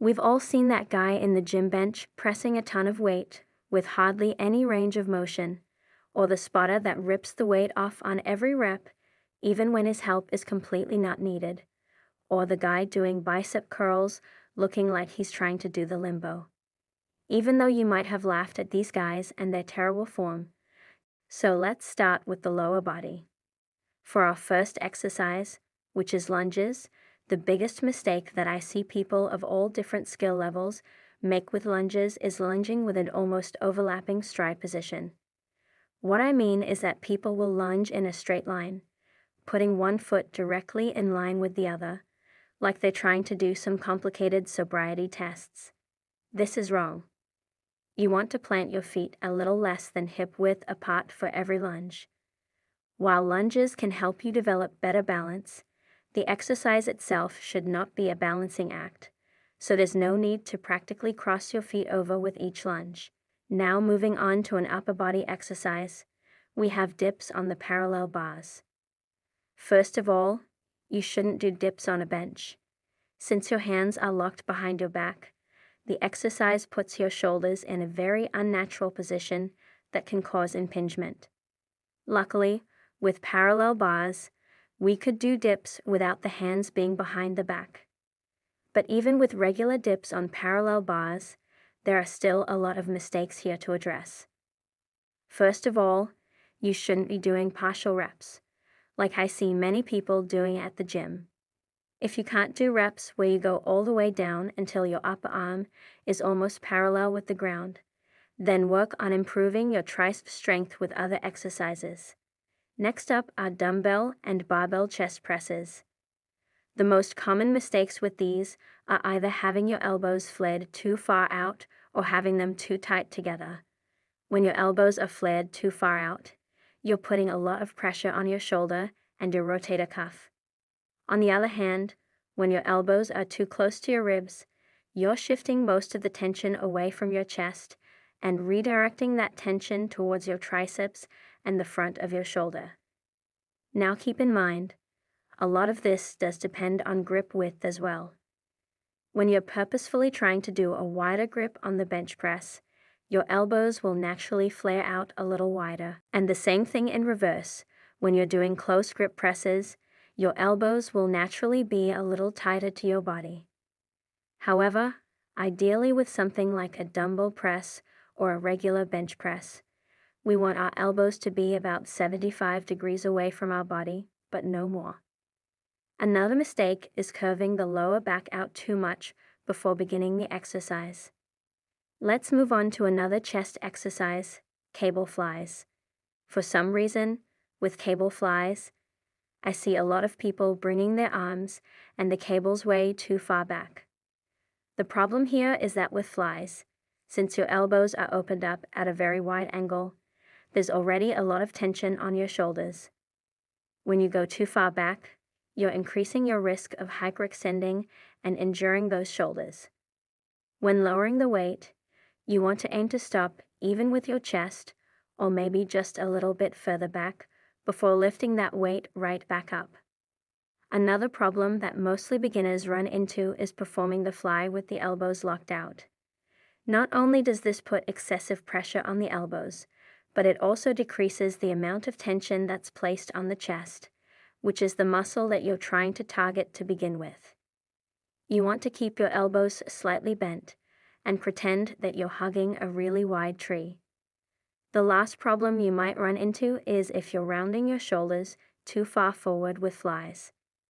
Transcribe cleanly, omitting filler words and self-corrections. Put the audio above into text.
We've all seen that guy in the gym bench pressing a ton of weight, with hardly any range of motion, or the spotter that rips the weight off on every rep, even when his help is completely not needed, or the guy doing bicep curls looking like he's trying to do the limbo. Even though you might have laughed at these guys and their terrible form. So let's start with the lower body. For our first exercise, which is lunges, the biggest mistake that I see people of all different skill levels make with lunges is lunging with an almost overlapping stride position. What I mean is that people will lunge in a straight line, putting one foot directly in line with the other, like they're trying to do some complicated sobriety tests. This is wrong. You want to plant your feet a little less than hip width apart for every lunge. While lunges can help you develop better balance, the exercise itself should not be a balancing act, so there's no need to practically cross your feet over with each lunge. Now moving on to an upper body exercise, we have dips on the parallel bars. First of all, you shouldn't do dips on a bench. Since your hands are locked behind your back, the exercise puts your shoulders in a very unnatural position that can cause impingement. Luckily, with parallel bars, we could do dips without the hands being behind the back. But even with regular dips on parallel bars, there are still a lot of mistakes here to address. First of all, you shouldn't be doing partial reps, like I see many people doing at the gym. If you can't do reps where you go all the way down until your upper arm is almost parallel with the ground, then work on improving your tricep strength with other exercises. Next up are dumbbell and barbell chest presses. The most common mistakes with these are either having your elbows flared too far out or having them too tight together. When your elbows are flared too far out, you're putting a lot of pressure on your shoulder and your rotator cuff. On the other hand, when your elbows are too close to your ribs, you're shifting most of the tension away from your chest and redirecting that tension towards your triceps and the front of your shoulder. Now keep in mind, a lot of this does depend on grip width as well. When you're purposefully trying to do a wider grip on the bench press, your elbows will naturally flare out a little wider. And the same thing in reverse. When you're doing close grip presses, your elbows will naturally be a little tighter to your body. However, ideally with something like a dumbbell press or a regular bench press, we want our elbows to be about 75 degrees away from our body, but no more. Another mistake is curving the lower back out too much before beginning the exercise. Let's move on to another chest exercise, cable flies. For some reason, with cable flies, I see a lot of people bringing their arms and the cables way too far back. The problem here is that with flies, since your elbows are opened up at a very wide angle, there's already a lot of tension on your shoulders. When you go too far back, you're increasing your risk of hyperextending and injuring those shoulders. When lowering the weight, you want to aim to stop even with your chest, or maybe just a little bit further back, before lifting that weight right back up. Another problem that mostly beginners run into is performing the fly with the elbows locked out. Not only does this put excessive pressure on the elbows, but it also decreases the amount of tension that's placed on the chest, which is the muscle that you're trying to target to begin with. You want to keep your elbows slightly bent and pretend that you're hugging a really wide tree. The last problem you might run into is if you're rounding your shoulders too far forward with flies.